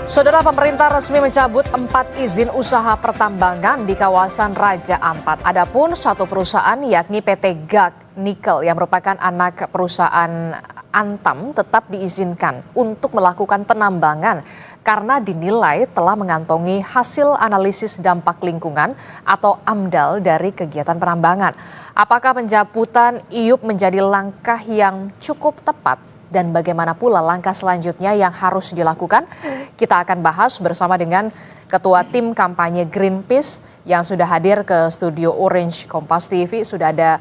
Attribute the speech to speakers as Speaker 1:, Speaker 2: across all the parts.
Speaker 1: Saudara, pemerintah resmi mencabut 4 izin usaha pertambangan di kawasan Raja Ampat. Adapun satu perusahaan yakni PT GAC Nikel yang merupakan anak perusahaan Antam tetap diizinkan untuk melakukan penambangan karena dinilai telah mengantongi hasil analisis dampak lingkungan atau AMDAL dari kegiatan penambangan. Apakah pencabutan IUP menjadi langkah yang cukup tepat? Dan bagaimana pula langkah selanjutnya yang harus dilakukan? Kita akan bahas bersama dengan Ketua Tim Kampanye Greenpeace yang sudah hadir ke studio Orange Kompas TV. Sudah ada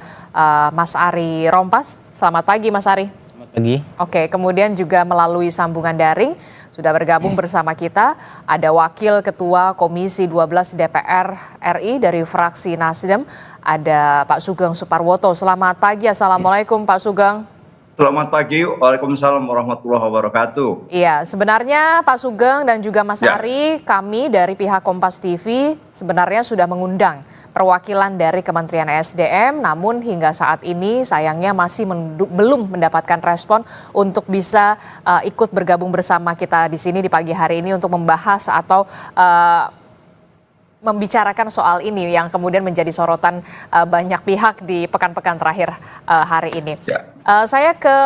Speaker 1: Mas Ari Rompas. Selamat pagi Mas Ari.
Speaker 2: Selamat pagi.
Speaker 1: Oke, kemudian juga melalui sambungan daring sudah bergabung bersama kita ada Wakil Ketua Komisi 12 DPR RI dari fraksi Nasdem, ada Pak Sugeng Suparwoto. Selamat pagi, Assalamualaikum Pak Sugeng.
Speaker 3: Selamat pagi, Waalaikumsalam warahmatullahi wabarakatuh.
Speaker 1: Iya, sebenarnya Pak Sugeng dan juga Mas Ari, kami dari pihak Kompas TV sebenarnya sudah mengundang perwakilan dari Kementerian SDM, namun hingga saat ini sayangnya masih belum mendapatkan respon untuk bisa ikut bergabung bersama kita di sini di pagi hari ini untuk membahas atau membicarakan soal ini yang kemudian menjadi sorotan banyak pihak di pekan-pekan terakhir hari ini. Saya ke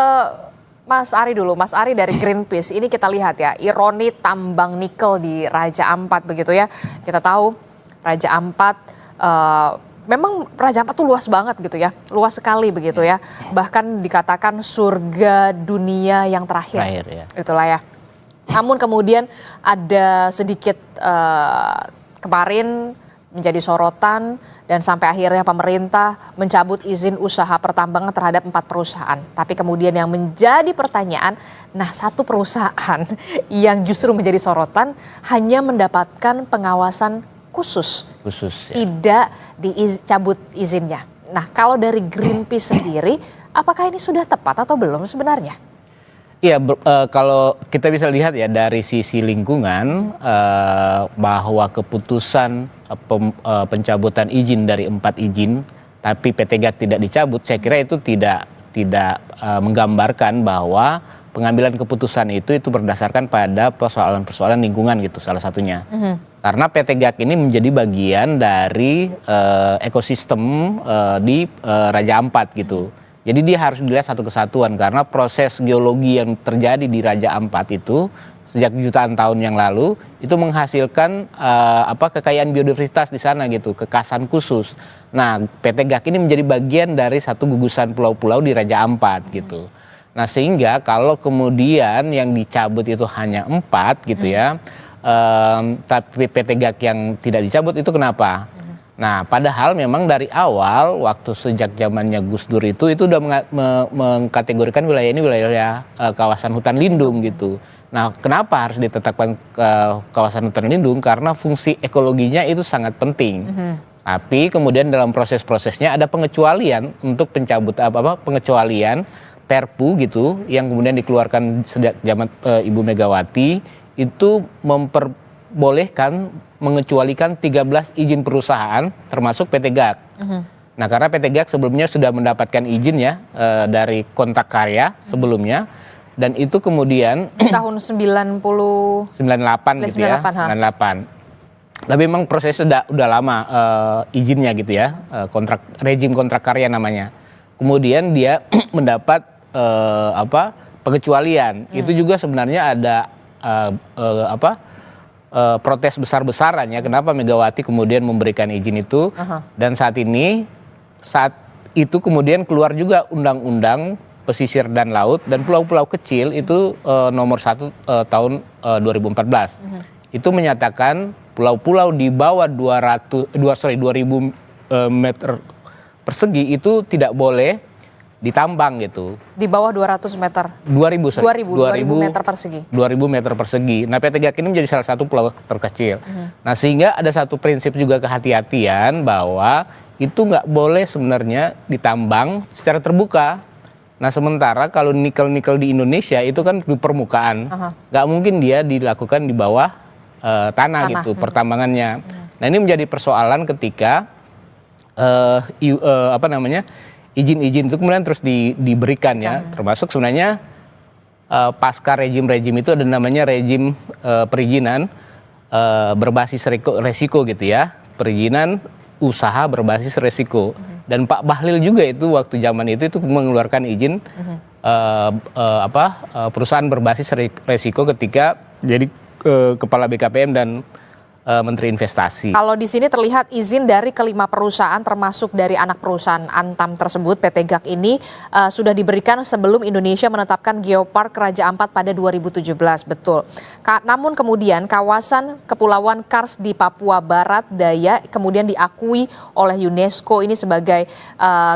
Speaker 1: Mas Ari dulu, Mas Ari dari Greenpeace. Ini kita lihat ya, ironi tambang nikel di Raja Ampat begitu ya. Kita tahu Raja Ampat, memang Raja Ampat tuh luas banget gitu ya, luas sekali begitu ya. Bahkan dikatakan surga dunia yang terakhir ya. Itulah ya. Namun kemudian ada sedikit kemarin menjadi sorotan dan sampai akhirnya pemerintah mencabut izin usaha pertambangan terhadap 4 perusahaan. Tapi kemudian yang menjadi pertanyaan, nah satu perusahaan yang justru menjadi sorotan hanya mendapatkan pengawasan khusus ya. Tidak dicabut izinnya. Nah kalau dari Greenpeace sendiri, apakah ini sudah tepat atau belum sebenarnya?
Speaker 2: Iya, kalau kita bisa lihat ya dari sisi lingkungan bahwa keputusan pencabutan izin dari 4 izin, tapi PT GAC tidak dicabut, saya kira itu tidak menggambarkan bahwa pengambilan keputusan itu berdasarkan pada persoalan-persoalan lingkungan gitu salah satunya. Karena PT GAC ini menjadi bagian dari ekosistem di Raja Ampat gitu. Jadi dia harus dilihat satu kesatuan karena proses geologi yang terjadi di Raja Ampat itu sejak jutaan tahun yang lalu itu menghasilkan kekayaan biodiversitas di sana gitu, kekasan khusus. Nah, PT GAC ini menjadi bagian dari satu gugusan pulau-pulau di Raja Ampat gitu. Nah, sehingga kalau kemudian yang dicabut itu hanya 4 gitu ya, tapi PT GAC yang tidak dicabut itu kenapa? Nah, padahal memang dari awal waktu sejak zamannya Gus Dur itu udah mengkategorikan wilayah ini wilayah kawasan hutan lindung gitu. Nah, kenapa harus ditetapkan kawasan hutan lindung? Karena fungsi ekologinya itu sangat penting. Tapi kemudian dalam proses-prosesnya ada pengecualian untuk pengecualian Perpu gitu yang kemudian dikeluarkan sejak zaman Ibu Megawati itu memperbolehkan mengecualikan 13 izin perusahaan termasuk PT GAC. Nah, karena PT GAC sebelumnya sudah mendapatkan izin ya dari kontrak karya sebelumnya dan itu kemudian
Speaker 1: tahun 98
Speaker 2: gitu ya, 98. Tapi memang prosesnya udah lama izinnya gitu ya, rejim kontrak karya namanya. Kemudian dia mendapat pengecualian. Itu juga sebenarnya ada protes besar-besaran ya kenapa Megawati kemudian memberikan izin itu dan saat itu kemudian keluar juga undang-undang pesisir dan laut dan pulau-pulau kecil itu nomor 1 tahun 2014 itu menyatakan pulau-pulau di bawah 2000 meter persegi itu tidak boleh ditambang gitu.
Speaker 1: Di bawah 200 meter? 2000 meter persegi.
Speaker 2: 2000 meter persegi. Nah, PT GAC ini menjadi salah satu pulau terkecil. Nah, sehingga ada satu prinsip juga kehati-hatian bahwa itu nggak boleh sebenarnya ditambang secara terbuka. Nah, sementara kalau nikel-nikel di Indonesia itu kan di permukaan. Nggak mungkin dia dilakukan di bawah tanah gitu, pertambangannya. Nah, ini menjadi persoalan ketika izin-izin itu kemudian terus diberikan ya, termasuk sebenarnya pasca rejim-rejim itu ada namanya rejim perizinan berbasis resiko gitu ya, perizinan usaha berbasis resiko. Dan Pak Bahlil juga itu waktu zaman itu mengeluarkan izin perusahaan berbasis resiko ketika jadi kepala BKPM dan Menteri Investasi.
Speaker 1: Kalau di sini terlihat izin dari kelima perusahaan termasuk dari anak perusahaan Antam tersebut PT GAC ini sudah diberikan sebelum Indonesia menetapkan Geopark Raja Ampat pada 2017, betul. Namun kemudian kawasan Kepulauan Kars di Papua Barat Daya kemudian diakui oleh UNESCO ini sebagai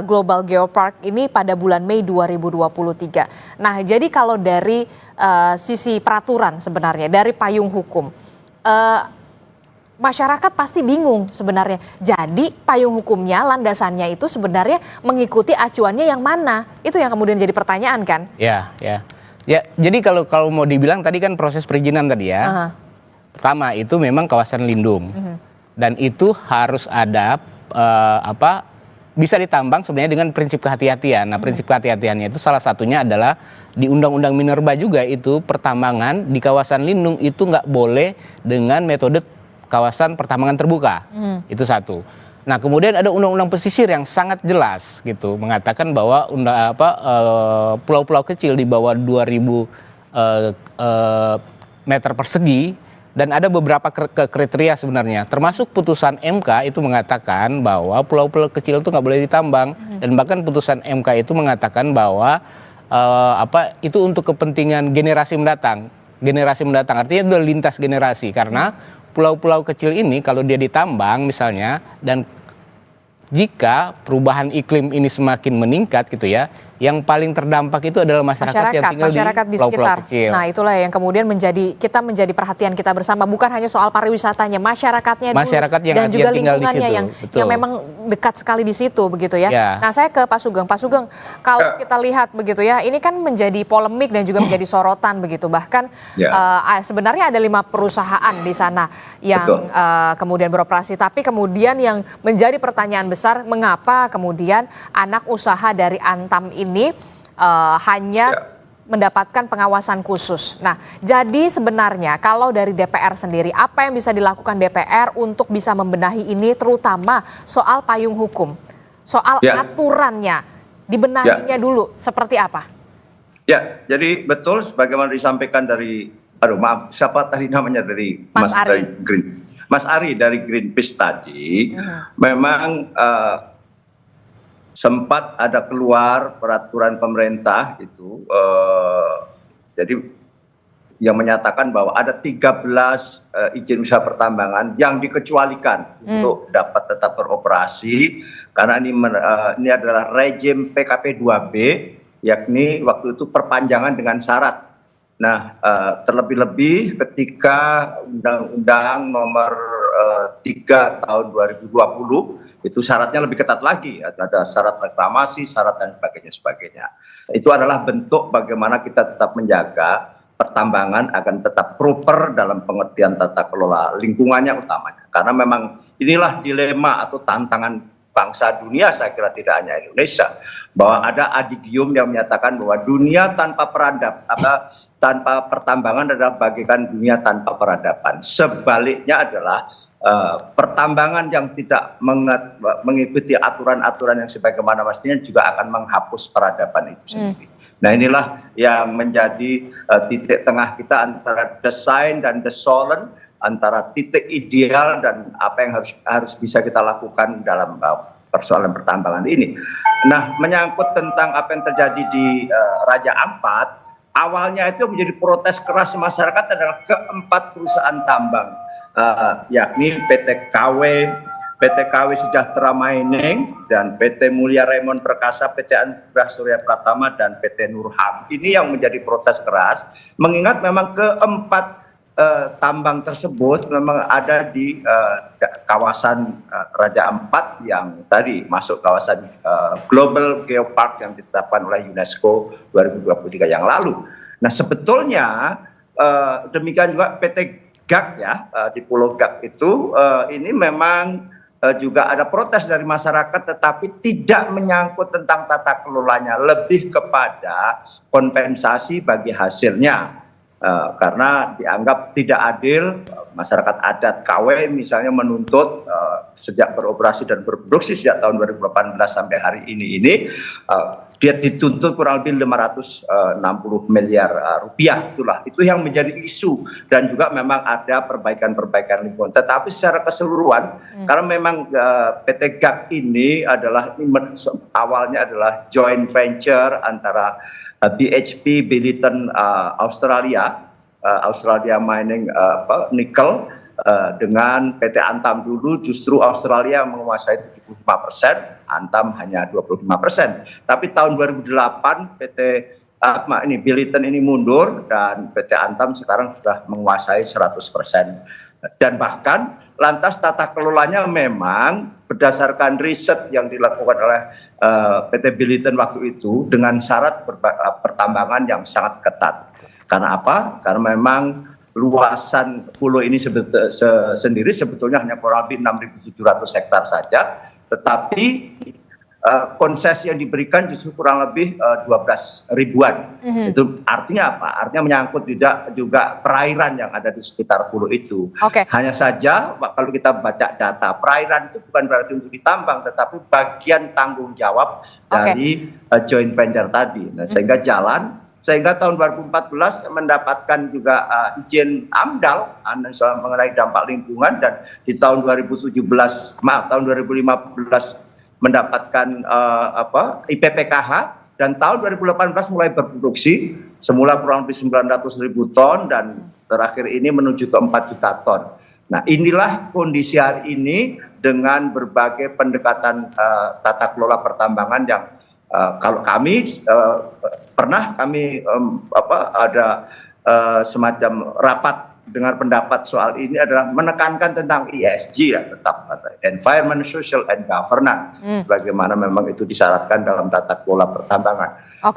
Speaker 1: Global Geopark ini pada bulan Mei 2023. Nah, jadi kalau dari sisi peraturan sebenarnya dari payung hukum, masyarakat pasti bingung sebenarnya. Jadi payung hukumnya, landasannya itu sebenarnya mengikuti acuannya yang mana? Itu yang kemudian jadi pertanyaan kan?
Speaker 2: Ya. Jadi kalau mau dibilang tadi kan proses perizinan tadi ya. Pertama itu memang kawasan lindung. Dan itu harus ada bisa ditambang sebenarnya dengan prinsip kehati-hatian. Nah, prinsip kehati-hatiannya itu salah satunya adalah di Undang-Undang Minerba juga itu pertambangan di kawasan lindung itu nggak boleh dengan metode kawasan pertambangan terbuka. Itu satu. Nah, kemudian ada undang-undang pesisir yang sangat jelas gitu mengatakan bahwa pulau-pulau kecil di bawah 2000 meter persegi dan ada beberapa kriteria sebenarnya. Termasuk putusan MK itu mengatakan bahwa pulau-pulau kecil itu nggak boleh ditambang dan bahkan putusan MK itu mengatakan bahwa itu untuk kepentingan generasi mendatang. Generasi mendatang artinya itu lintas generasi karena pulau-pulau kecil ini kalau dia ditambang misalnya dan jika perubahan iklim ini semakin meningkat gitu ya, yang paling terdampak itu adalah masyarakat yang tinggal di pulau-pulau kecil.
Speaker 1: Nah, itulah yang kemudian menjadi perhatian kita bersama, bukan hanya soal pariwisatanya, masyarakatnya dulu, dan juga lingkungannya yang memang dekat sekali di situ begitu ya. Nah, saya ke Pak Sugeng. Pak Sugeng, kalau kita lihat begitu ya, ini kan menjadi polemik dan juga menjadi sorotan begitu. Bahkan sebenarnya ada 5 perusahaan di sana yang kemudian beroperasi, tapi kemudian yang menjadi pertanyaan besar, mengapa kemudian anak usaha dari Antam ini hanya mendapatkan pengawasan khusus. Nah, jadi sebenarnya kalau dari DPR sendiri, apa yang bisa dilakukan DPR untuk bisa membenahi ini, terutama soal payung hukum, soal aturannya, dibenahinya dulu, seperti apa?
Speaker 3: Ya, jadi betul sebagaimana disampaikan dari, siapa tadi namanya dari
Speaker 1: Mas Ari.
Speaker 3: Mas Ari dari Greenpeace tadi, memang sempat ada keluar peraturan pemerintah gitu, jadi yang menyatakan bahwa ada 13 izin usaha pertambangan yang dikecualikan untuk dapat tetap beroperasi karena ini adalah rejim PKP 2B, yakni waktu itu perpanjangan dengan syarat. Nah, terlebih-lebih ketika Undang-Undang Nomor 3 Tahun 2020 itu syaratnya lebih ketat lagi, ada syarat reklamasi, syarat dan sebagainya. Itu adalah bentuk bagaimana kita tetap menjaga pertambangan akan tetap proper dalam pengertian tata kelola lingkungannya utamanya. Karena memang inilah dilema atau tantangan bangsa dunia, saya kira tidak hanya Indonesia, bahwa ada adigium yang menyatakan bahwa dunia tanpa tanpa pertambangan adalah bagaikan dunia tanpa peradaban. Sebaliknya adalah pertambangan yang tidak mengikuti aturan-aturan yang sebagaimana mestinya juga akan menghapus peradaban itu sendiri. Nah, inilah yang menjadi titik tengah kita antara desain dan desolen, antara titik ideal dan apa yang harus bisa kita lakukan dalam persoalan pertambangan ini. Nah, menyangkut tentang apa yang terjadi di Raja Ampat, awalnya itu menjadi protes keras masyarakat adalah keempat perusahaan tambang, yakni PT KW Sejahtera Mining dan PT Mulia Raymond Perkasa, PT Anugrah Surya Pratama dan PT Nurham. Ini yang menjadi protes keras, mengingat memang keempat tambang tersebut memang ada di kawasan Raja Ampat yang tadi masuk kawasan Global Geopark yang ditetapkan oleh UNESCO 2023 yang lalu. Nah, sebetulnya demikian juga PT GAC ya, di Pulau GAC itu ini memang juga ada protes dari masyarakat, tetapi tidak menyangkut tentang tata kelolanya, lebih kepada kompensasi bagi hasilnya. Karena dianggap tidak adil, masyarakat adat KW misalnya menuntut sejak beroperasi dan berproduksi sejak tahun 2018 sampai hari ini dia dituntut kurang lebih 560 miliar rupiah. Itu yang menjadi isu, dan juga memang ada perbaikan-perbaikan lingkungan. Tetapi secara keseluruhan, karena memang PT GAC ini adalah awalnya adalah joint venture antara BHP Billiton Australia Mining Nickel dengan PT Antam. Dulu justru Australia menguasai 75%, Antam hanya 25%. Tapi tahun 2008 Billiton ini mundur dan PT Antam sekarang sudah menguasai 100%. Dan bahkan lantas tata kelolanya memang berdasarkan riset yang dilakukan oleh PT Billiton waktu itu dengan syarat pertambangan yang sangat ketat. Karena apa? Karena memang luasan pulau ini sendiri sebetulnya hanya kurang lebih 6.700 hektar saja, tetapi konsesi yang diberikan justru kurang lebih 12 ribuan. Itu artinya apa? Artinya menyangkut juga perairan yang ada di sekitar pulau itu. Hanya saja kalau kita baca data, perairan itu bukan berarti untuk ditambang, tetapi bagian tanggung jawab dari joint venture tadi. Nah, sehingga tahun 2014 mendapatkan juga izin AMDAL mengenai dampak lingkungan, dan di tahun 2015 mendapatkan IPPKH, dan tahun 2018 mulai berproduksi, semula kurang lebih 900.000 ton dan terakhir ini menuju ke 4 juta ton. Nah, inilah kondisi hari ini dengan berbagai pendekatan tata kelola pertambangan yang kalau kami pernah ada semacam rapat dengar pendapat soal ini adalah menekankan tentang ESG ya, tetap environment, social, and governance, bagaimana memang itu disyaratkan dalam tata kelola pertambangan.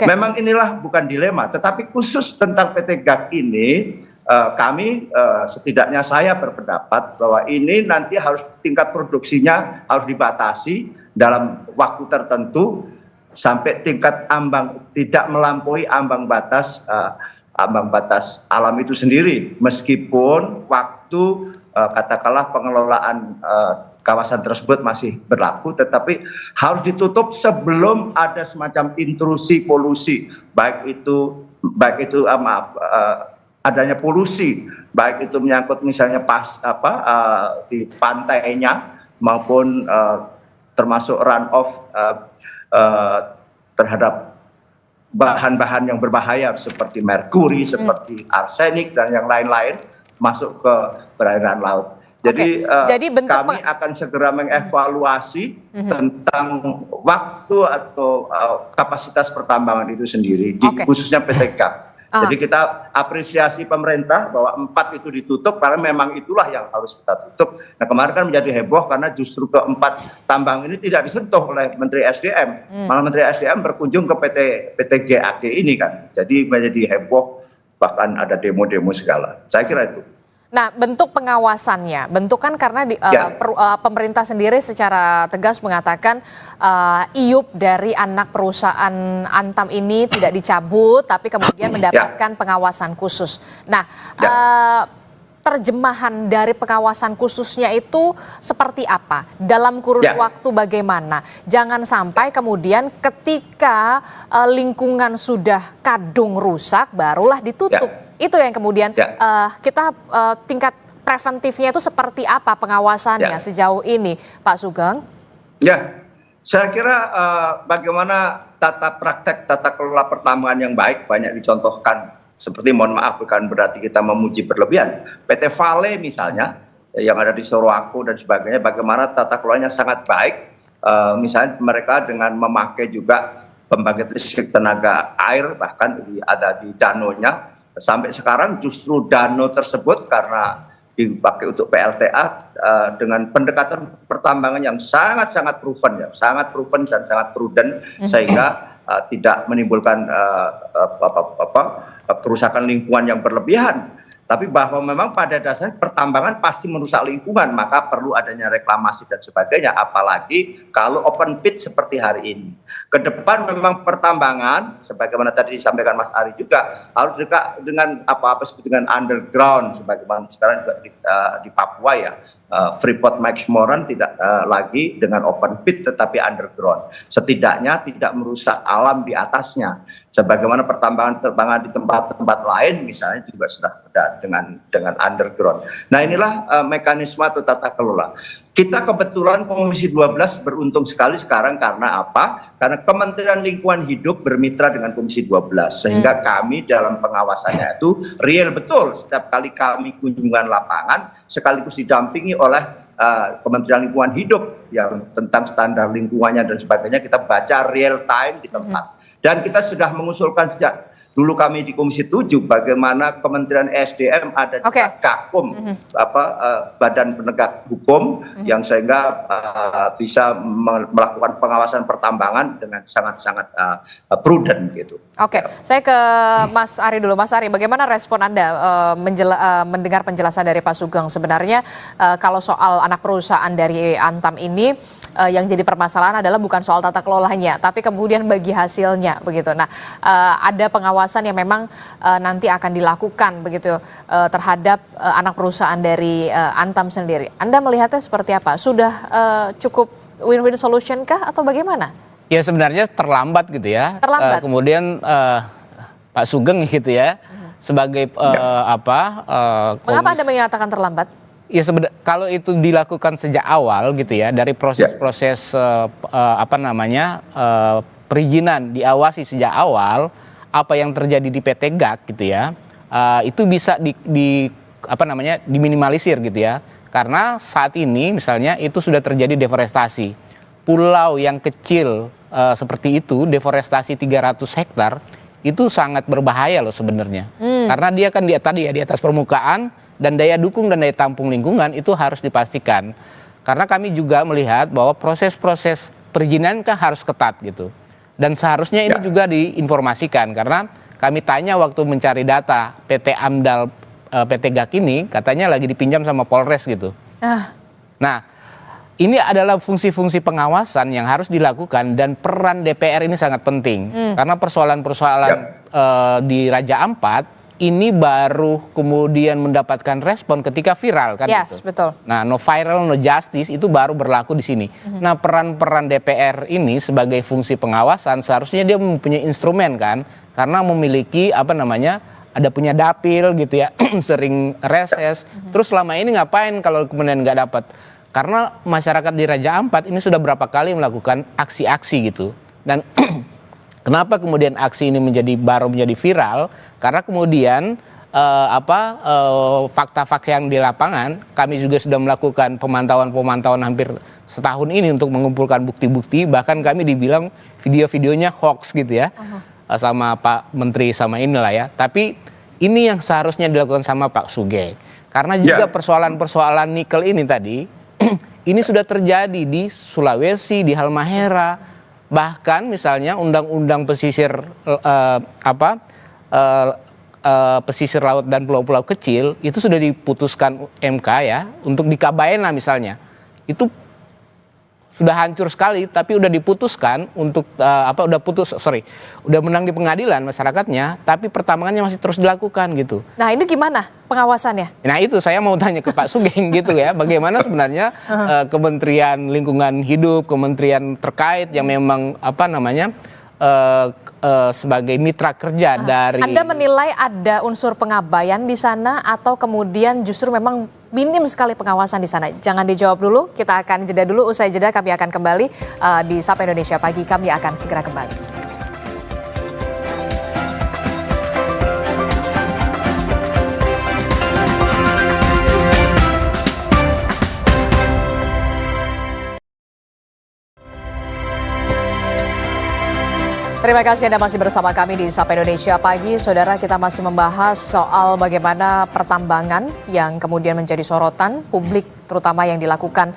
Speaker 3: Memang inilah bukan dilema, tetapi khusus tentang PT GAC ini kami setidaknya saya berpendapat bahwa ini nanti harus tingkat produksinya harus dibatasi dalam waktu tertentu sampai tingkat ambang tidak melampaui ambang batas alam itu sendiri, meskipun waktu katakanlah pengelolaan kawasan tersebut masih berlaku, tetapi harus ditutup sebelum ada semacam intrusi polusi, baik itu adanya polusi, baik itu menyangkut misalnya di pantainya maupun termasuk runoff terhadap bahan-bahan yang berbahaya seperti merkuri, seperti arsenik dan yang lain-lain masuk ke perairan laut. Jadi kami akan segera mengevaluasi tentang waktu atau kapasitas pertambangan itu sendiri, khususnya PT GAC. Jadi kita apresiasi pemerintah bahwa 4 itu ditutup karena memang itulah yang harus kita tutup. Nah, kemarin kan menjadi heboh karena justru ke-4 tambang ini tidak disentuh oleh Menteri SDM. Malah Menteri SDM berkunjung ke PT GAC ini kan. Jadi menjadi heboh, bahkan ada demo-demo segala. Saya kira itu.
Speaker 1: Nah, bentuk pengawasannya, kan karena pemerintah sendiri secara tegas mengatakan iup dari anak perusahaan Antam ini tidak dicabut, tapi kemudian mendapatkan pengawasan khusus. Nah, terjemahan dari pengawasan khususnya itu seperti apa? Dalam kurun waktu bagaimana? Jangan sampai kemudian ketika lingkungan sudah kadung rusak, barulah ditutup. Itu yang kemudian kita tingkat preventifnya itu seperti apa pengawasannya sejauh ini, Pak Sugeng?
Speaker 3: Ya, saya kira bagaimana tata kelola pertambangan yang baik banyak dicontohkan. Seperti, mohon maaf, bukan berarti kita memuji berlebihan. PT Vale misalnya, yang ada di Sorowako dan sebagainya, bagaimana tata kelolanya sangat baik. Misalnya mereka dengan memakai juga pembangkit listrik tenaga air, bahkan ada di danonya. Sampai sekarang justru dano tersebut karena dipakai untuk PLTA dengan pendekatan pertambangan yang sangat proven dan sangat prudent, sehingga tidak menimbulkan kerusakan lingkungan yang berlebihan. Tapi bahwa memang pada dasarnya pertambangan pasti merusak lingkungan, maka perlu adanya reklamasi dan sebagainya, apalagi kalau open pit seperti hari ini. Ke depan memang pertambangan, sebagaimana tadi disampaikan Mas Ari juga, harus dekat dengan apa-apa seperti dengan underground, sebagaimana sekarang juga di Papua ya. Freeport McMoran tidak lagi dengan open pit tetapi underground. Setidaknya tidak merusak alam di atasnya. Sebagaimana pertambangan di tempat-tempat lain misalnya juga sudah ada dengan underground. Nah, inilah mekanisme atau tata kelola. Kita kebetulan Komisi 12 beruntung sekali sekarang karena apa? Karena Kementerian Lingkungan Hidup bermitra dengan Komisi 12 sehingga kami dalam pengawasannya itu real betul. Setiap kali kami kunjungan lapangan sekaligus didampingi oleh Kementerian Lingkungan Hidup yang tentang standar lingkungannya dan sebagainya, kita baca real time di tempat. Dan kita sudah mengusulkan sejak dulu kami di Komisi 7 bagaimana Kementerian SDM ada di Gakum, Badan Penegak Hukum yang sehingga bisa melakukan pengawasan pertambangan dengan sangat-sangat prudent gitu.
Speaker 1: Oke, saya ke Mas Ari dulu. Mas Ari, bagaimana respon Anda mendengar penjelasan dari Pak Sugeng? Sebenarnya kalau soal anak perusahaan dari Antam ini yang jadi permasalahan adalah bukan soal tata kelolanya, tapi kemudian bagi hasilnya begitu. Nah, ada pengawasan yang memang nanti akan dilakukan begitu terhadap anak perusahaan dari Antam sendiri. Anda melihatnya seperti apa? Sudah cukup win-win solution kah atau bagaimana?
Speaker 2: Ya sebenarnya terlambat gitu ya.
Speaker 1: Terlambat.
Speaker 2: Kemudian Pak Sugeng gitu ya sebagai
Speaker 1: Mengapa Anda menyatakan terlambat?
Speaker 2: Ya sebenarnya kalau itu dilakukan sejak awal gitu ya, dari proses-proses perizinan diawasi sejak awal, apa yang terjadi di PT GAK gitu ya, itu bisa diminimalisir gitu ya. Karena saat ini misalnya itu sudah terjadi deforestasi. Pulau yang kecil seperti itu, deforestasi 300 hektar, itu sangat berbahaya loh sebenarnya. Karena dia kan di atas permukaan, dan daya dukung dan daya tampung lingkungan itu harus dipastikan. Karena kami juga melihat bahwa proses-proses perizinan kan harus ketat gitu. Dan seharusnya ini juga diinformasikan, karena kami tanya waktu mencari data PT AMDAL, PT GAK ini katanya lagi dipinjam sama Polres gitu. Nah, ini adalah fungsi-fungsi pengawasan yang harus dilakukan dan peran DPR ini sangat penting. Karena persoalan-persoalan di Raja Ampat ini baru kemudian mendapatkan respon ketika viral kan?
Speaker 1: Yes,
Speaker 2: gitu.
Speaker 1: Betul.
Speaker 2: Nah, no viral no justice itu baru berlaku di sini. Nah, peran-peran DPR ini sebagai fungsi pengawasan seharusnya dia mempunyai instrumen kan, karena memiliki ada punya dapil gitu ya, sering reses. Terus selama ini ngapain kalau kemudian nggak dapat? Karena masyarakat di Raja Ampat ini sudah berapa kali melakukan aksi-aksi gitu. Dan kenapa kemudian aksi ini baru menjadi viral? Karena kemudian fakta-fakta yang di lapangan, kami juga sudah melakukan pemantauan hampir setahun ini untuk mengumpulkan bukti-bukti. Bahkan kami dibilang video-videonya hoax gitu ya, sama Pak Menteri sama inilah ya. Tapi ini yang seharusnya dilakukan sama Pak Sugeng. Karena juga persoalan-persoalan nikel ini tadi, ini sudah terjadi di Sulawesi, di Halmahera. Bahkan misalnya undang-undang pesisir pesisir laut dan pulau-pulau kecil itu sudah diputuskan MK ya untuk di Kabaena misalnya. Itu sudah hancur sekali, tapi udah diputuskan untuk udah menang di pengadilan masyarakatnya, tapi pertambangannya masih terus dilakukan gitu.
Speaker 1: Nah, ini gimana pengawasannya?
Speaker 2: Nah, itu saya mau tanya ke Pak Sugeng gitu ya, bagaimana sebenarnya Kementerian Lingkungan Hidup, kementerian terkait yang memang sebagai mitra kerja dari...
Speaker 1: Anda menilai ada unsur pengabaian di sana atau kemudian justru memang minim sekali pengawasan di sana? Jangan dijawab dulu, kita akan jeda dulu. Usai jeda kami akan kembali di Sapa Indonesia Pagi. Kami akan segera kembali. Terima kasih Anda masih bersama kami di Sapa Indonesia Pagi. Saudara, kita masih membahas soal bagaimana pertambangan yang kemudian menjadi sorotan publik, terutama yang dilakukan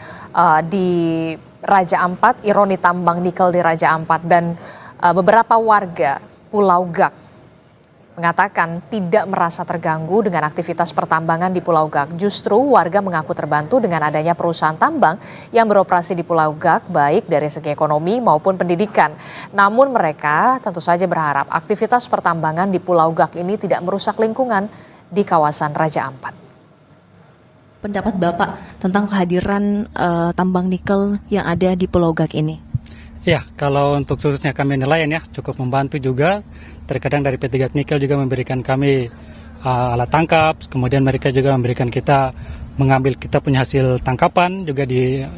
Speaker 1: di Raja Ampat, ironi tambang nikel di Raja Ampat, dan beberapa warga Pulau GAK mengatakan tidak merasa terganggu dengan aktivitas pertambangan di Pulau Gak. Justru warga mengaku terbantu dengan adanya perusahaan tambang yang beroperasi di Pulau Gak, baik dari segi ekonomi maupun pendidikan. Namun mereka tentu saja berharap aktivitas pertambangan di Pulau Gak ini tidak merusak lingkungan di kawasan Raja Ampat.
Speaker 4: Pendapat Bapak tentang kehadiran tambang nikel yang ada di Pulau Gak ini?
Speaker 5: Ya, kalau untuk khususnya kami nelayan ya cukup membantu juga. Terkadang dari PT Gak Nikel juga memberikan kami alat tangkap, kemudian mereka juga memberikan kita mengambil kita punya hasil tangkapan juga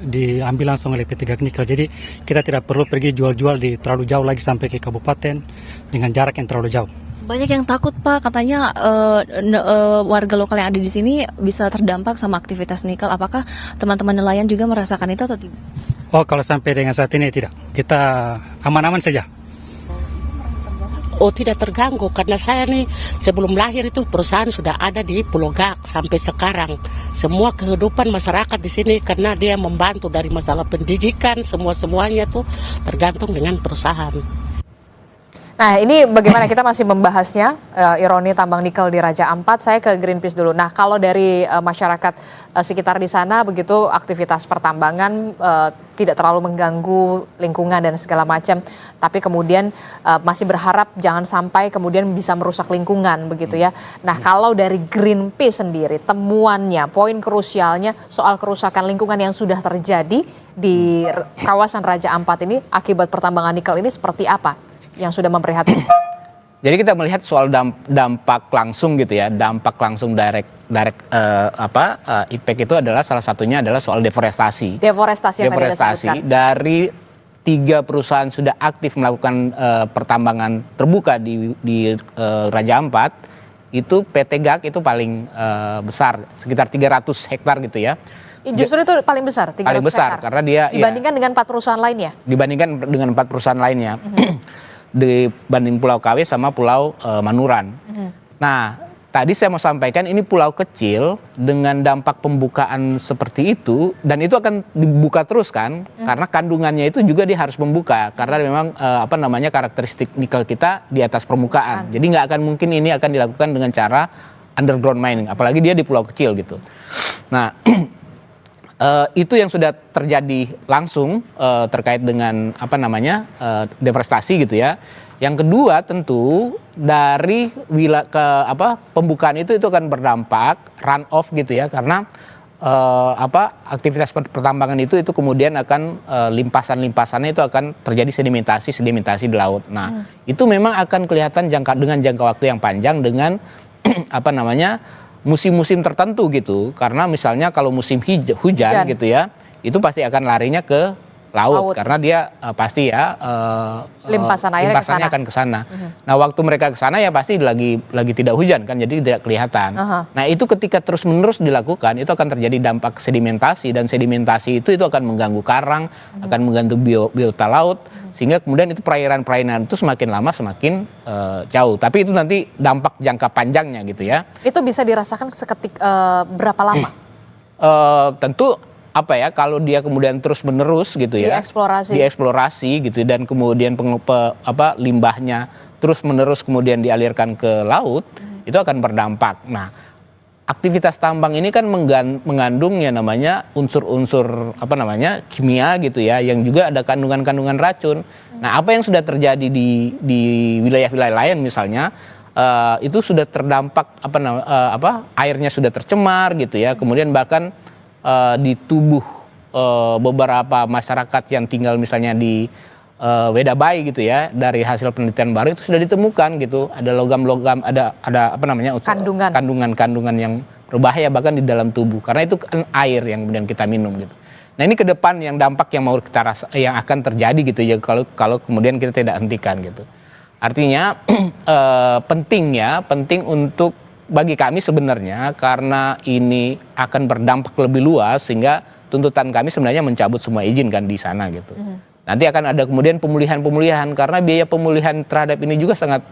Speaker 5: diambil langsung oleh PT Gak Nikel. Jadi kita tidak perlu pergi jual-jual di terlalu jauh lagi sampai ke kabupaten dengan jarak yang terlalu jauh.
Speaker 4: Banyak yang takut Pak, katanya warga lokal yang ada di sini bisa terdampak sama aktivitas nikel. Apakah teman-teman nelayan juga merasakan itu atau tidak?
Speaker 5: Oh, kalau sampai dengan saat ini tidak. Kita aman-aman saja.
Speaker 6: Oh, tidak terganggu karena saya nih sebelum lahir itu perusahaan sudah ada di Pulau Gak sampai sekarang. Semua kehidupan masyarakat di sini karena dia membantu dari masalah pendidikan, semuanya tuh tergantung dengan perusahaan.
Speaker 1: Nah, ini bagaimana kita masih membahasnya, ironi tambang nikel di Raja Ampat. Saya ke Greenpeace dulu. Nah, kalau dari masyarakat sekitar di sana, begitu aktivitas pertambangan tidak terlalu mengganggu lingkungan dan segala macam. Tapi kemudian masih berharap jangan sampai kemudian bisa merusak lingkungan, begitu ya. Nah, kalau dari Greenpeace sendiri, temuannya, poin krusialnya soal kerusakan lingkungan yang sudah terjadi di kawasan Raja Ampat ini akibat pertambangan nikel ini seperti apa? Yang sudah memprihatinkan.
Speaker 2: Jadi kita melihat soal dampak langsung gitu ya, dampak langsung direct impact itu adalah salah satunya adalah soal deforestasi.
Speaker 1: Deforestasi yang tadi Anda
Speaker 2: Deforestasi
Speaker 1: sebutkan.
Speaker 2: dari 3 perusahaan sudah aktif melakukan pertambangan terbuka di Raja Ampat, itu PT Gak itu paling besar, sekitar 300 hektar gitu ya.
Speaker 1: Justru itu paling besar, 300
Speaker 2: Paling besar,
Speaker 1: hektar.
Speaker 2: karena dia
Speaker 1: dibandingkan dengan 4 perusahaan lainnya.
Speaker 2: Dibandingkan dengan 4 perusahaan lainnya. Dibanding Pulau KW sama Pulau Manuran. Nah, tadi saya mau sampaikan ini pulau kecil dengan dampak pembukaan seperti itu, dan itu akan dibuka terus kan, karena kandungannya itu juga dia harus membuka, karena memang karakteristik nikel kita di atas permukaan. Jadi nggak akan mungkin ini akan dilakukan dengan cara underground mining, apalagi dia di pulau kecil gitu. Nah, itu yang sudah terjadi langsung terkait dengan deforestasi gitu ya. Yang kedua tentu dari pembukaan itu akan berdampak run off gitu ya, karena aktivitas pertambangan itu kemudian akan limpasannya itu akan terjadi sedimentasi di laut. Nah, itu memang akan kelihatan dengan jangka waktu yang panjang dengan musim-musim tertentu gitu, karena misalnya kalau musim hujan gitu ya, itu pasti akan larinya ke laut. Karena dia pasti ya
Speaker 1: Limpasannya
Speaker 2: akan ke sana. Nah, waktu mereka ke sana ya pasti lagi tidak hujan kan, jadi tidak kelihatan. Nah, itu ketika terus-menerus dilakukan itu akan terjadi dampak sedimentasi, dan sedimentasi itu akan mengganggu karang, akan mengganggu biota laut, sehingga kemudian itu perairan itu semakin lama semakin jauh. Tapi itu nanti dampak jangka panjangnya gitu ya.
Speaker 1: Itu bisa dirasakan seketik berapa lama?
Speaker 2: Tentu kalau dia kemudian terus-menerus gitu ya, dieksplorasi gitu, dan kemudian limbahnya terus-menerus kemudian dialirkan ke laut, itu akan berdampak. Nah, aktivitas tambang ini kan mengandung ya namanya unsur-unsur kimia gitu ya, yang juga ada kandungan-kandungan racun. Nah, apa yang sudah terjadi di wilayah-wilayah lain misalnya, itu sudah terdampak airnya sudah tercemar gitu ya, kemudian bahkan di tubuh beberapa masyarakat yang tinggal misalnya di Wedabai gitu ya, dari hasil penelitian baru itu sudah ditemukan gitu, ada logam-logam, ada kandungan yang berbahaya bahkan di dalam tubuh, karena itu kan air yang kemudian kita minum gitu. Nah, ini ke depan yang dampak yang mau kita yang akan terjadi gitu ya, kalau kemudian kita tidak hentikan gitu. Artinya penting untuk bagi kami sebenarnya, karena ini akan berdampak lebih luas, sehingga tuntutan kami sebenarnya mencabut semua izin kan di sana gitu. Nanti akan ada kemudian pemulihan, karena biaya pemulihan terhadap ini juga sangat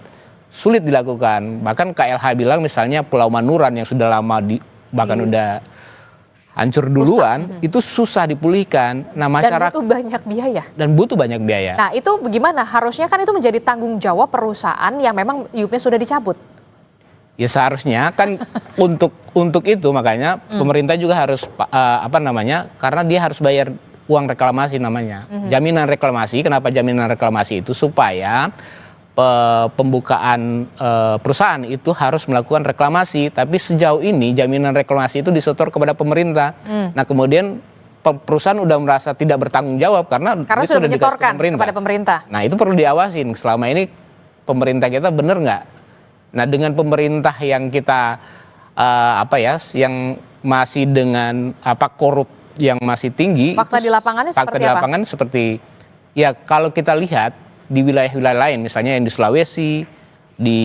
Speaker 2: sulit dilakukan. Bahkan KLH bilang misalnya Pulau Manuran yang sudah lama bahkan udah hancur duluan, itu susah dipulihkan. Nah, masyarakat dan butuh banyak biaya.
Speaker 1: Nah, itu bagaimana? Harusnya kan itu menjadi tanggung jawab perusahaan yang memang IUP-nya sudah dicabut.
Speaker 2: Ya seharusnya kan untuk itu makanya pemerintah juga harus karena dia harus bayar uang reklamasi namanya. Jaminan reklamasi, kenapa jaminan reklamasi itu? Supaya pembukaan perusahaan itu harus melakukan reklamasi, tapi sejauh ini jaminan reklamasi itu disetor kepada pemerintah. Nah kemudian perusahaan udah merasa tidak bertanggung jawab karena itu
Speaker 1: sudah menyetorkan kepada pemerintah.
Speaker 2: Nah itu perlu diawasin, selama ini pemerintah kita benar nggak? Nah dengan pemerintah yang kita yang masih dengan korup yang masih tinggi,
Speaker 1: Fakta di lapangannya
Speaker 2: fakta
Speaker 1: seperti
Speaker 2: di
Speaker 1: apa?
Speaker 2: lapangan seperti ya kalau kita lihat di wilayah-wilayah lain, misalnya yang di Sulawesi, di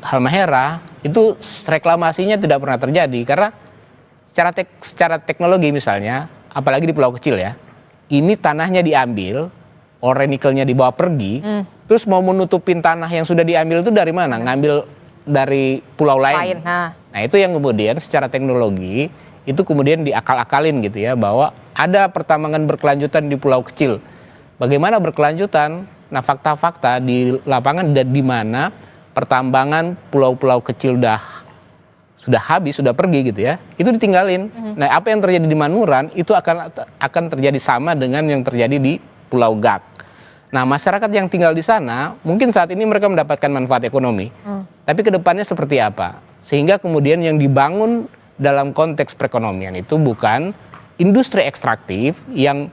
Speaker 2: Halmahera, itu reklamasinya tidak pernah terjadi karena secara teknologi misalnya, apalagi di pulau kecil ya, ini tanahnya diambil, ore nikelnya dibawa pergi, terus mau menutupin tanah yang sudah diambil itu dari mana? Ngambil dari pulau lain. Nah itu yang kemudian secara teknologi itu kemudian diakal-akalin gitu ya, bahwa ada pertambangan berkelanjutan di pulau kecil. Bagaimana berkelanjutan? Nah fakta-fakta di lapangan di mana pertambangan pulau-pulau kecil sudah habis, sudah pergi gitu ya, itu ditinggalin. Nah apa yang terjadi di Manuran itu akan terjadi sama dengan yang terjadi di Pulau Gak. Nah masyarakat yang tinggal di sana mungkin saat ini mereka mendapatkan manfaat ekonomi, tapi kedepannya seperti apa? Sehingga kemudian yang dibangun dalam konteks perekonomian itu bukan industri ekstraktif yang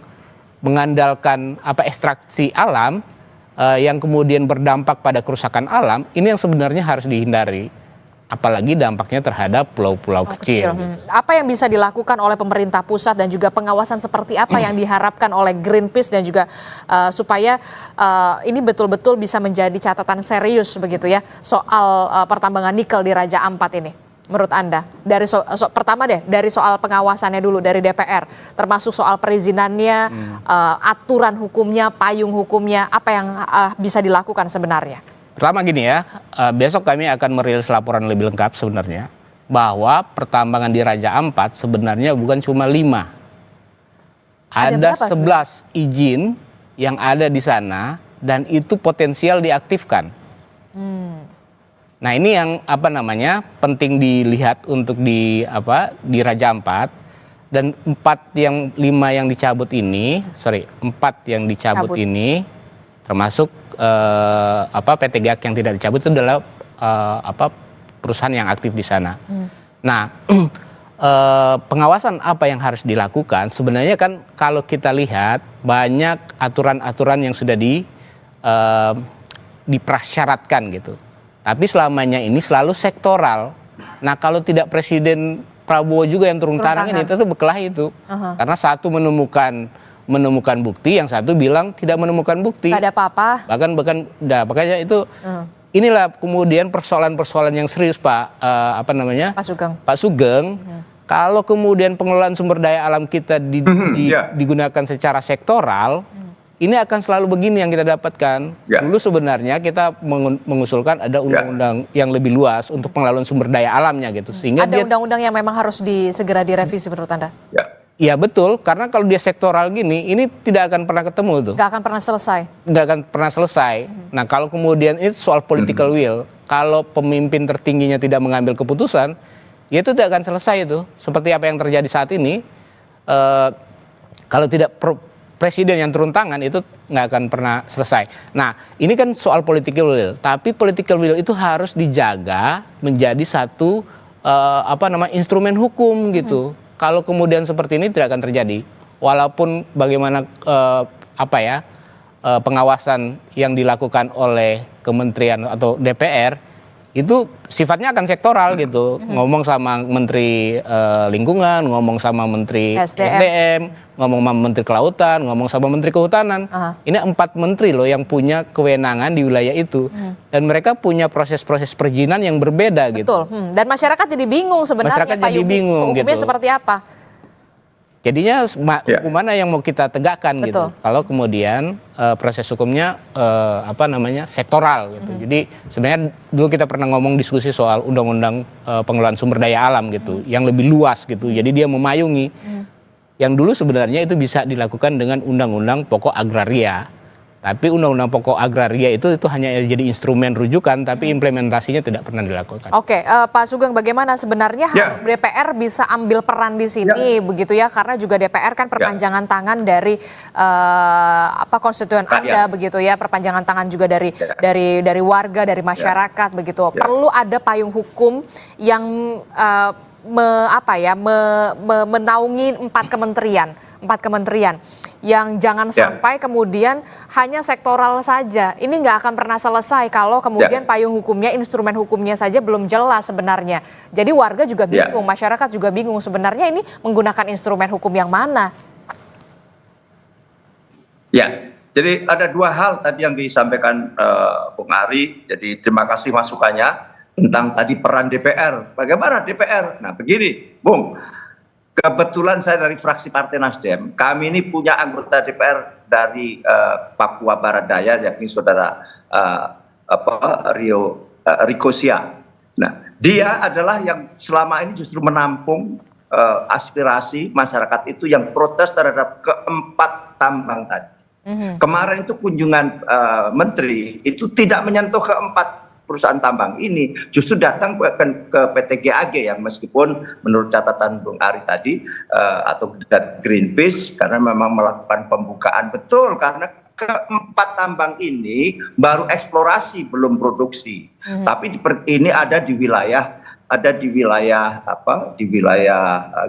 Speaker 2: mengandalkan ekstraksi alam yang kemudian berdampak pada kerusakan alam, ini yang sebenarnya harus dihindari. Apalagi dampaknya terhadap pulau-pulau kecil.
Speaker 1: Apa yang bisa dilakukan oleh pemerintah pusat dan juga pengawasan seperti apa yang diharapkan oleh Greenpeace dan juga supaya ini betul-betul bisa menjadi catatan serius begitu ya soal pertambangan nikel di Raja Ampat ini menurut Anda? Dari pertama deh dari soal pengawasannya dulu dari DPR, termasuk soal perizinannya, aturan hukumnya, payung hukumnya, apa yang bisa dilakukan sebenarnya?
Speaker 2: Pertama gini ya, besok kami akan merilis laporan lebih lengkap sebenarnya, bahwa pertambangan di Raja Ampat sebenarnya bukan cuma 5. Ada 11 izin yang ada di sana dan itu potensial diaktifkan. Nah ini yang penting dilihat untuk di Raja Ampat, dan 4 yang dicabut ini termasuk PT GAK yang tidak dicabut itu adalah perusahaan yang aktif di sana. Nah, pengawasan apa yang harus dilakukan? Sebenarnya kan kalau kita lihat banyak aturan-aturan yang sudah diprasyaratkan gitu. Tapi selamanya ini selalu sektoral. Nah, kalau tidak Presiden Prabowo juga yang turun tangan itu berkelahi itu. Karena satu menemukan bukti, yang satu bilang tidak menemukan bukti.
Speaker 1: Gak ada apa-apa.
Speaker 2: Makanya itu inilah kemudian persoalan-persoalan yang serius Pak Sugeng. Kalau kemudian pengelolaan sumber daya alam kita digunakan secara sektoral, ini akan selalu begini yang kita dapatkan. Dulu sebenarnya kita mengusulkan ada undang-undang yang lebih luas untuk pengelolaan sumber daya alamnya gitu. Sehingga
Speaker 1: ada undang-undang yang memang harus segera direvisi menurut Anda?
Speaker 2: Iya betul, karena kalau dia sektoral gini, ini tidak akan pernah ketemu tuh.
Speaker 1: Nggak akan pernah selesai.
Speaker 2: Nggak akan pernah selesai. Nah kalau kemudian itu soal political will, kalau pemimpin tertingginya tidak mengambil keputusan, ya itu tidak akan selesai itu. Seperti apa yang terjadi saat ini, kalau tidak presiden yang turun tangan itu nggak akan pernah selesai. Nah ini kan soal political will, tapi political will itu harus dijaga menjadi satu instrumen hukum gitu. Kalau kemudian seperti ini tidak akan terjadi, walaupun bagaimana pengawasan yang dilakukan oleh kementerian atau DPR itu sifatnya akan sektoral gitu, ngomong sama Menteri Lingkungan, ngomong sama Menteri SDM, ngomong sama Menteri Kelautan, ngomong sama Menteri Kehutanan. Ini 4 menteri loh yang punya kewenangan di wilayah itu, dan mereka punya proses-proses perizinan yang berbeda.
Speaker 1: Betul.
Speaker 2: Gitu.
Speaker 1: Dan masyarakat jadi bingung sebenarnya.
Speaker 2: Masyarakat jadi bingung
Speaker 1: hukumnya
Speaker 2: gitu.
Speaker 1: Seperti apa?
Speaker 2: Jadinya hukum mana yang mau kita tegakkan gitu. Kalau kemudian proses hukumnya sektoral gitu. Jadi sebenarnya dulu kita pernah ngomong diskusi soal undang-undang pengelolaan sumber daya alam gitu, yang lebih luas gitu. Jadi dia memayungi. Yang dulu sebenarnya itu bisa dilakukan dengan undang-undang pokok agraria. Tapi Undang-Undang Pokok Agraria itu hanya jadi instrumen rujukan, tapi implementasinya tidak pernah dilakukan.
Speaker 1: Oke, Pak Sugeng, bagaimana sebenarnya
Speaker 3: Ya.
Speaker 1: DPR bisa ambil peran di sini, begitu ya? Karena juga DPR kan perpanjangan tangan dari konstituen Anda, begitu ya? Perpanjangan tangan juga dari warga, dari masyarakat, begitu. Perlu ada payung hukum yang menaungi 4 kementerian yang jangan sampai kemudian hanya sektoral saja. Ini nggak akan pernah selesai kalau kemudian payung hukumnya, instrumen hukumnya saja belum jelas sebenarnya. Jadi warga juga bingung, masyarakat juga bingung sebenarnya ini menggunakan instrumen hukum yang mana.
Speaker 3: Ya, jadi ada 2 hal tadi yang disampaikan Bung Ari. Jadi terima kasih masukannya tentang tadi peran DPR. Bagaimana DPR? Nah begini, Bung. Kebetulan saya dari fraksi Partai Nasdem, kami ini punya anggota DPR dari Papua Barat Daya, yakni saudara Riko Sia. Nah, dia adalah yang selama ini justru menampung aspirasi masyarakat itu yang protes terhadap ke-4 tambang tadi. Kemarin itu kunjungan menteri itu tidak menyentuh ke-4 perusahaan tambang ini, justru datang ke PT GAG yang meskipun menurut catatan Bung Ari tadi atau Greenpeace, karena memang melakukan pembukaan betul, karena ke-4 tambang ini baru eksplorasi belum produksi, tapi ini ada di wilayah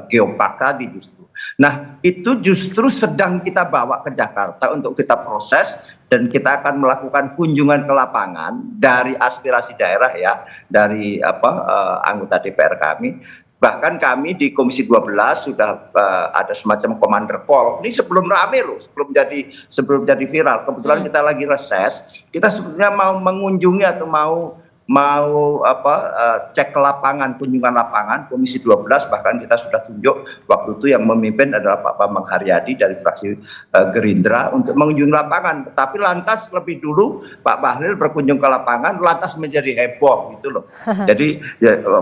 Speaker 3: Geopark tadi justru. Nah itu justru sedang kita bawa ke Jakarta untuk kita proses. Dan kita akan melakukan kunjungan ke lapangan dari aspirasi daerah ya, dari anggota DPR kami. Bahkan kami di Komisi 12 sudah ada semacam commander call. Ini sebelum rame loh, sebelum jadi viral. Kebetulan kita lagi reses, kita sebenarnya mau mengunjungi atau mau cek ke lapangan, kunjungan lapangan Komisi 12, bahkan kita sudah tunjuk waktu itu yang memimpin adalah Pak Bambang Haryadi dari fraksi Gerindra untuk mengunjungi lapangan. Tapi lantas lebih dulu Pak Bahlil berkunjung ke lapangan, lantas menjadi heboh gitu loh. Jadi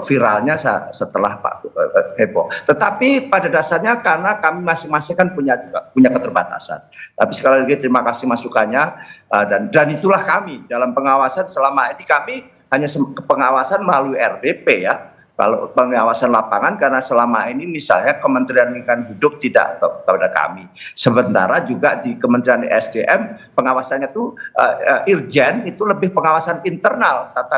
Speaker 3: viralnya setelah Pak heboh. Tetapi pada dasarnya karena kami masing-masing kan punya keterbatasan. Tapi sekali lagi terima kasih masukannya, dan itulah kami dalam pengawasan selama ini. Kami hanya pengawasan melalui RDP ya, kalau pengawasan lapangan, karena selama ini misalnya Kementerian Lingkungan Hidup tidak kepada kami. Sementara juga di Kementerian SDM pengawasannya tuh Irjen itu lebih pengawasan internal, tata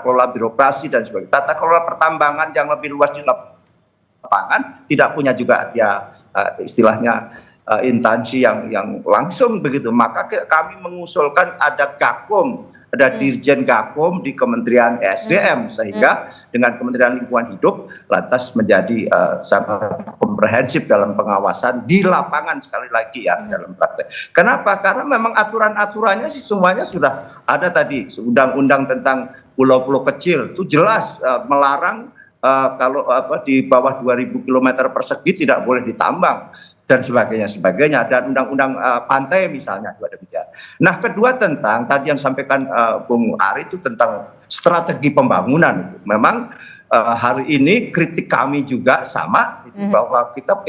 Speaker 3: kelola birokrasi dan sebagainya. Tata kelola pertambangan yang lebih luas di lapangan tidak punya juga dia istilahnya instansi yang langsung begitu. Maka kami mengusulkan ada Gakum, ada Dirjen Gakum di Kementerian SDM, sehingga dengan Kementerian Lingkungan Hidup lantas menjadi sangat komprehensif dalam pengawasan di lapangan, sekali lagi ya, dalam praktek. Kenapa? Karena memang aturan-aturannya sih semuanya sudah ada tadi. Undang-undang tentang pulau-pulau kecil itu jelas melarang kalau di bawah 2000 km persegi tidak boleh ditambang dan sebagainya, dan undang-undang pantai misalnya juga demikian. Nah kedua tentang tadi yang sampaikan Bung Ari itu tentang strategi pembangunan. Memang hari ini kritik kami juga sama bahwa kita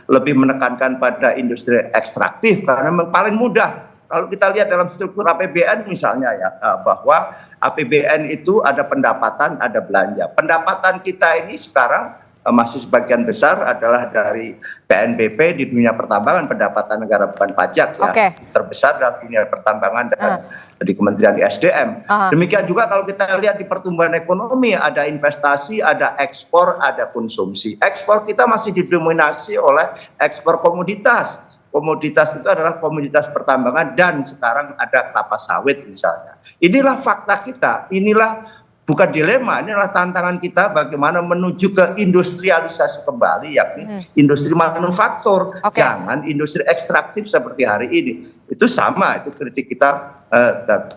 Speaker 3: lebih menekankan pada industri ekstraktif karena memang paling mudah. Kalau kita lihat dalam struktur APBN misalnya ya, bahwa APBN itu ada pendapatan, ada belanja. Pendapatan kita ini sekarang masih sebagian besar adalah dari PNBP di dunia pertambangan, pendapatan negara bukan pajak ya, terbesar dalam dunia pertambangan dan di Kementerian SDM. Demikian juga kalau kita lihat di pertumbuhan ekonomi, ada investasi, ada ekspor, ada konsumsi. Ekspor kita masih didominasi oleh ekspor komoditas. Komoditas itu adalah komoditas pertambangan dan sekarang ada kelapa sawit misalnya. Inilah fakta kita, inilah bukan dilema, ini adalah tantangan kita bagaimana menuju ke industrialisasi kembali, yakni industri manufaktur, jangan industri ekstraktif seperti hari ini. Itu sama, itu kritik kita,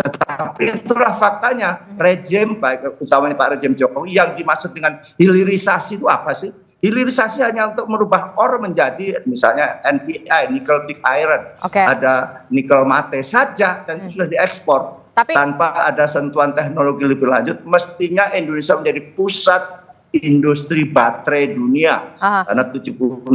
Speaker 3: tetapi itulah faktanya. Rejim, baik utamanya Pak Rejim Jokowi, yang dimaksud dengan hilirisasi itu apa sih? Hilirisasi hanya untuk merubah ore menjadi misalnya NPI, nickel pig iron, ada nikel mate saja, dan itu sudah diekspor. Tanpa ada sentuhan teknologi lebih lanjut, mestinya Indonesia menjadi pusat industri baterai dunia.
Speaker 1: Aha.
Speaker 3: Karena 76%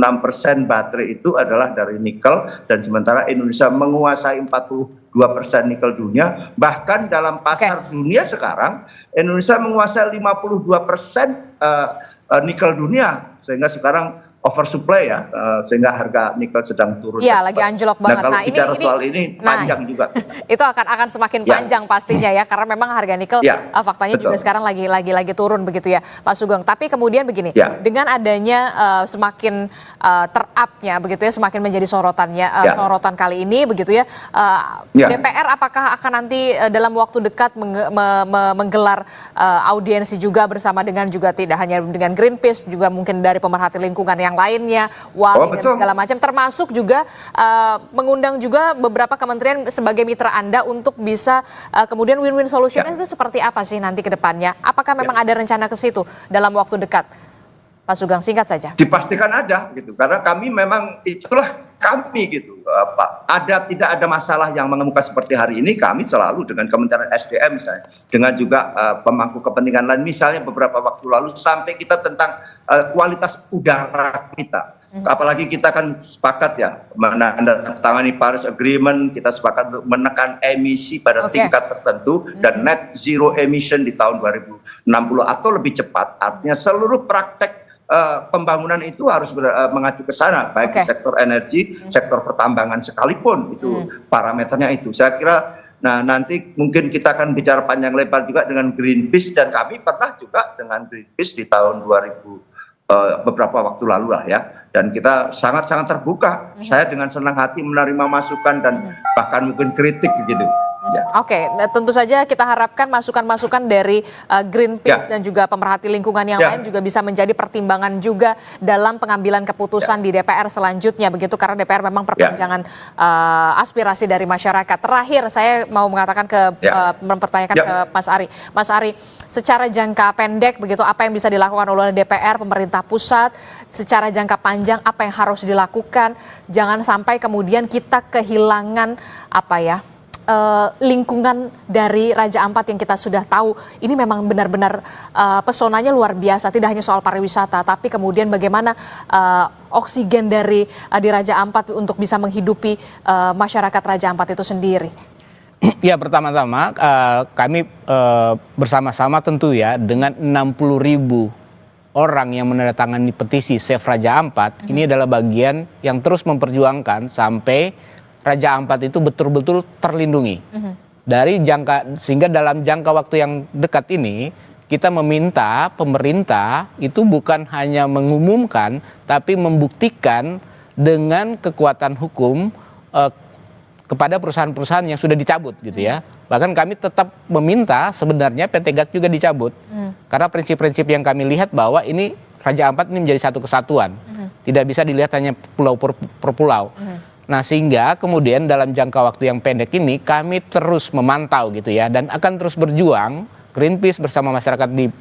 Speaker 3: baterai itu adalah dari nikel, dan sementara Indonesia menguasai 42% nikel dunia. Bahkan dalam pasar dunia sekarang, Indonesia menguasai 52% nikel dunia, sehingga sekarang oversupply ya, sehingga harga nikel sedang turun.
Speaker 1: Iya, lagi anjlok banget.
Speaker 3: Nah, kalau bicara soal ini panjang juga.
Speaker 1: Itu akan semakin panjang pastinya ya, karena memang harga nikel faktanya juga sekarang lagi turun begitu ya, Pak Sugeng. Tapi kemudian begini, dengan adanya semakin terupnya begitu ya, semakin menjadi sorotan kali ini begitu ya, DPR apakah akan nanti dalam waktu dekat menggelar audiensi juga bersama dengan juga tidak hanya dengan Greenpeace, juga mungkin dari pemerhati lingkungan yang lainnya, WALI dan segala macam, termasuk juga mengundang juga beberapa kementerian sebagai mitra Anda untuk bisa kemudian win-win solution itu seperti apa sih nanti ke depannya? Apakah memang ada rencana ke situ dalam waktu dekat? Pak Sugeng, singkat saja.
Speaker 3: Dipastikan ada gitu, karena kami memang itulah kami gitu, Pak. Tidak ada masalah yang mengemuka seperti hari ini. Kami selalu dengan Kementerian SDM misalnya, dengan juga pemangku kepentingan lain, misalnya beberapa waktu lalu sampai kita tentang kualitas udara kita. Apalagi kita kan sepakat ya menandatangani Paris Agreement, kita sepakat untuk menekan emisi pada tingkat tertentu dan net zero emission di tahun 2060 atau lebih cepat. Artinya seluruh praktek pembangunan itu harus mengacu ke sana, baik di sektor energi, sektor pertambangan sekalipun, itu parameternya itu. Saya kira, nah nanti mungkin kita akan bicara panjang lebar juga dengan Greenpeace, dan kami pernah juga dengan Greenpeace di tahun 2000 beberapa waktu lalu lah ya, dan kita sangat-sangat terbuka. Saya dengan senang hati menerima masukan dan bahkan mungkin kritik gitu.
Speaker 1: Oke, tentu saja kita harapkan masukan-masukan dari Greenpeace dan juga pemerhati lingkungan yang lain juga bisa menjadi pertimbangan juga dalam pengambilan keputusan di DPR selanjutnya begitu, karena DPR memang perpanjangan aspirasi dari masyarakat. Terakhir saya mau mengatakan mempertanyakan ke Mas Ari. Mas Ari, secara jangka pendek begitu apa yang bisa dilakukan oleh DPR, pemerintah pusat, secara jangka panjang apa yang harus dilakukan? Jangan sampai kemudian kita kehilangan lingkungan dari Raja Ampat yang kita sudah tahu ini memang benar-benar pesonanya luar biasa, tidak hanya soal pariwisata tapi kemudian bagaimana oksigen di Raja Ampat untuk bisa menghidupi masyarakat Raja Ampat itu sendiri.
Speaker 2: Ya, pertama-tama kami bersama-sama tentu ya dengan 60.000 orang yang menandatangani petisi Save Raja Ampat, ini adalah bagian yang terus memperjuangkan sampai Raja Ampat itu betul-betul terlindungi. Sehingga dalam jangka waktu yang dekat ini kita meminta pemerintah itu bukan hanya mengumumkan tapi membuktikan dengan kekuatan hukum kepada perusahaan-perusahaan yang sudah dicabut gitu ya. Bahkan kami tetap meminta sebenarnya PT GAC juga dicabut. Karena prinsip-prinsip yang kami lihat bahwa ini Raja Ampat ini menjadi satu kesatuan. Tidak bisa dilihat hanya pulau per pulau. Nah, sehingga kemudian dalam jangka waktu yang pendek ini kami terus memantau gitu ya, dan akan terus berjuang. Greenpeace bersama masyarakat di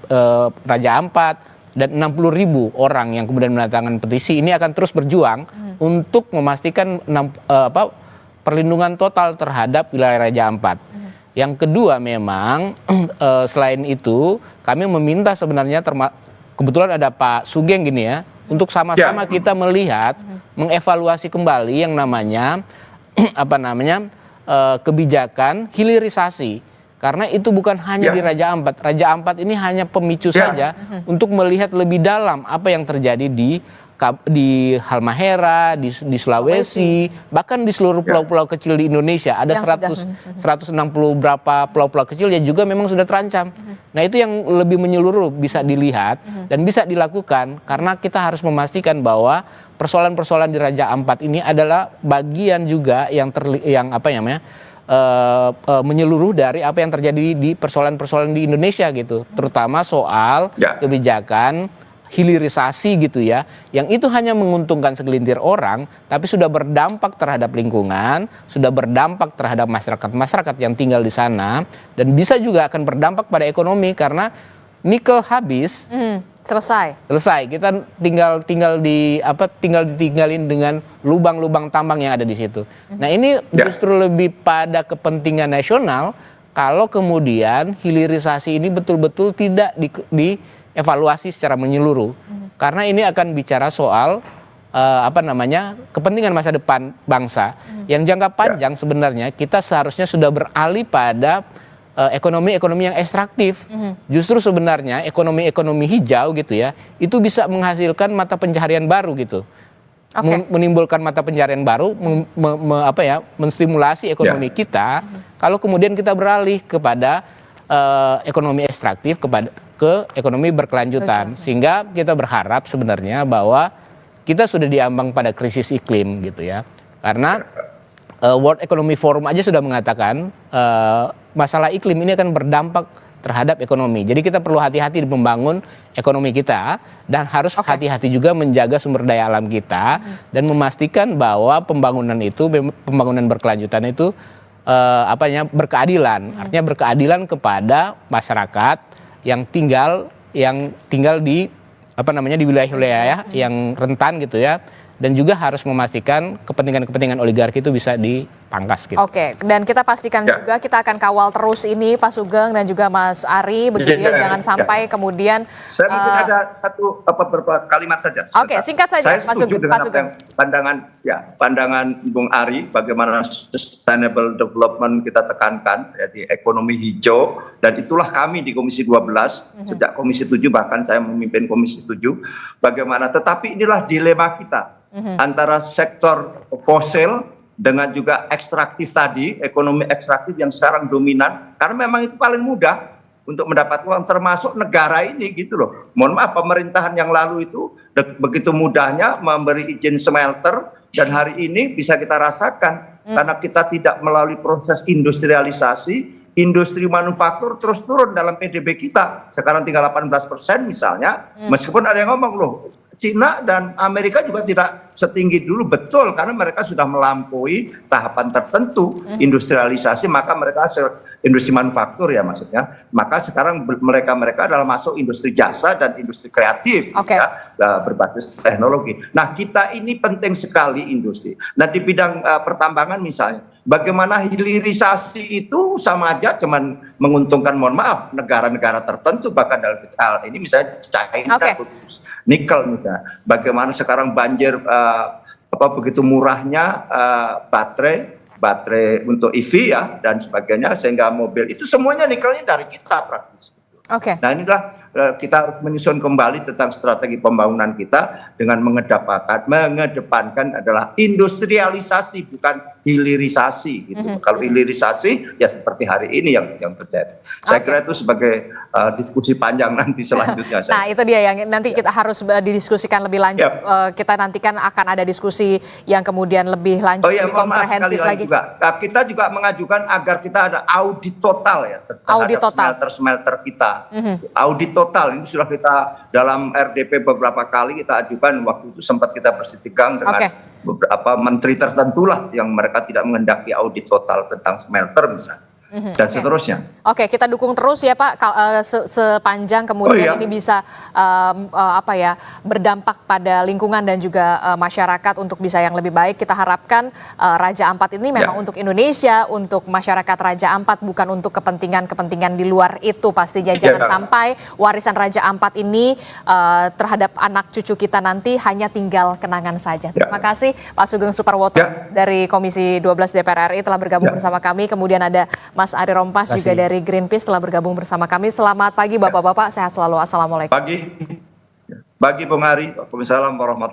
Speaker 2: Raja Ampat dan 60.000 orang yang kemudian menandatangani petisi ini akan terus berjuang untuk memastikan perlindungan total terhadap wilayah Raja Ampat. Yang kedua memang selain itu kami meminta sebenarnya kebetulan ada Pak Sugeng gini ya, untuk sama-sama kita melihat, mengevaluasi kembali yang namanya kebijakan hilirisasi, karena itu bukan hanya di Raja Ampat. Raja Ampat ini hanya pemicu saja untuk melihat lebih dalam apa yang terjadi di Halmahera, di Sulawesi, bahkan di seluruh pulau-pulau kecil di Indonesia. Ada 160 berapa pulau-pulau kecil yang juga memang sudah terancam. Nah, itu yang lebih menyeluruh bisa dilihat dan bisa dilakukan, karena kita harus memastikan bahwa persoalan-persoalan di Raja Ampat ini adalah bagian juga yang menyeluruh dari apa yang terjadi di persoalan-persoalan di Indonesia gitu, terutama soal kebijakan hilirisasi gitu ya, yang itu hanya menguntungkan segelintir orang tapi sudah berdampak terhadap lingkungan, sudah berdampak terhadap masyarakat yang tinggal di sana, dan bisa juga akan berdampak pada ekonomi karena nikel habis, selesai kita tinggal ditinggalin dengan lubang-lubang tambang yang ada di situ. Nah, ini justru lebih pada kepentingan nasional kalau kemudian hilirisasi ini betul-betul tidak evaluasi secara menyeluruh. Karena ini akan bicara soal kepentingan masa depan bangsa yang jangka panjang. Sebenarnya kita seharusnya sudah beralih pada ekonomi-ekonomi yang ekstraktif. Justru sebenarnya ekonomi-ekonomi hijau gitu ya, itu bisa menghasilkan mata pencaharian baru gitu. Menimbulkan mata pencaharian baru, menstimulasi ekonomi kita. Kalau kemudian kita beralih kepada ekonomi ekstraktif ke ekonomi berkelanjutan, sehingga kita berharap sebenarnya bahwa kita sudah diambang pada krisis iklim gitu ya. Karena World Economic Forum aja sudah mengatakan masalah iklim ini akan berdampak terhadap ekonomi. Jadi kita perlu hati-hati di membangun ekonomi kita dan harus hati-hati juga menjaga sumber daya alam kita dan memastikan bahwa pembangunan berkelanjutan itu berkeadilan. Artinya berkeadilan kepada masyarakat yang tinggal di di wilayah-wilayah yang rentan gitu ya. Dan juga harus memastikan kepentingan-kepentingan oligarki itu bisa dipangkas gitu.
Speaker 1: Oke, dan kita pastikan juga kita akan kawal terus ini Pak Sugeng dan juga Mas Ari begitu ya, jangan sampai kemudian
Speaker 3: saya mungkin ada beberapa kalimat saja.
Speaker 1: Oke, singkat saja
Speaker 3: Saya setuju dengan pandangan Bung Ari bagaimana sustainable development kita tekankan ya, di ekonomi hijau, dan itulah kami di Komisi 12 sejak Komisi 7, bahkan saya memimpin Komisi 7, bagaimana, tetapi inilah dilema kita antara sektor fosil dengan juga ekstraktif tadi, ekonomi ekstraktif yang sekarang dominan, karena memang itu paling mudah untuk mendapat uang, termasuk negara ini gitu loh. Mohon maaf, pemerintahan yang lalu itu begitu mudahnya memberi izin smelter, dan hari ini bisa kita rasakan karena kita tidak melalui proses industrialisasi, industri manufaktur terus turun dalam PDB kita. Sekarang tinggal 18% misalnya, meskipun ada yang ngomong loh, Cina dan Amerika juga tidak setinggi dulu, betul, karena mereka sudah melampaui tahapan tertentu industrialisasi, maka mereka industri manufaktur ya maksudnya, maka sekarang mereka adalah masuk industri jasa dan industri kreatif ya, berbasis teknologi. Nah, kita ini penting sekali industri. Nah, di bidang pertambangan misalnya, bagaimana hilirisasi itu sama aja cuman menguntungkan, mohon maaf, negara-negara tertentu, bahkan dalam hal ini misalnya China, nikel misalnya. Bagaimana sekarang banjir begitu murahnya baterai untuk EV ya dan sebagainya, sehingga mobil itu semuanya nikelnya dari kita praktis. Nah, inilah kita harus menyusun kembali tentang strategi pembangunan kita dengan mengedepankan adalah industrialisasi, bukan hilirisasi gitu. Kalau hilirisasi ya seperti hari ini yang terjadi. Saya kira itu sebagai diskusi panjang nanti selanjutnya.
Speaker 1: Nah, itu dia yang nanti kita harus didiskusikan lebih lanjut. Kita nantikan akan ada diskusi yang kemudian lebih lanjut, lebih komprehensif lagi.
Speaker 3: Kita juga mengajukan agar kita ada audit total ya terhadap smelter kita. Audit total ini sudah kita dalam RDP beberapa kali kita ajukan, waktu itu sempat kita bersitegang dengan beberapa menteri tertentu lah yang mereka tidak menghendaki audit total tentang smelter misalnya. Dan seterusnya.
Speaker 1: Kita dukung terus ya Pak, sepanjang kemudian ini bisa berdampak pada lingkungan dan juga masyarakat untuk bisa yang lebih baik. Kita harapkan Raja Ampat ini memang untuk Indonesia, untuk masyarakat Raja Ampat, bukan untuk kepentingan-kepentingan di luar itu pastinya. Jangan sampai warisan Raja Ampat ini terhadap anak cucu kita nanti hanya tinggal kenangan saja. Terima kasih Pak Sugeng Suparwoto dari Komisi 12 DPR RI telah bergabung bersama kami. Kemudian ada Mas Ari Rompas juga dari Greenpeace telah bergabung bersama kami. Selamat pagi Bapak-bapak, sehat selalu. Assalamualaikum.
Speaker 3: Pagi Bung Ari, Waalaikumsalam warahmatullahi wabarakatuh.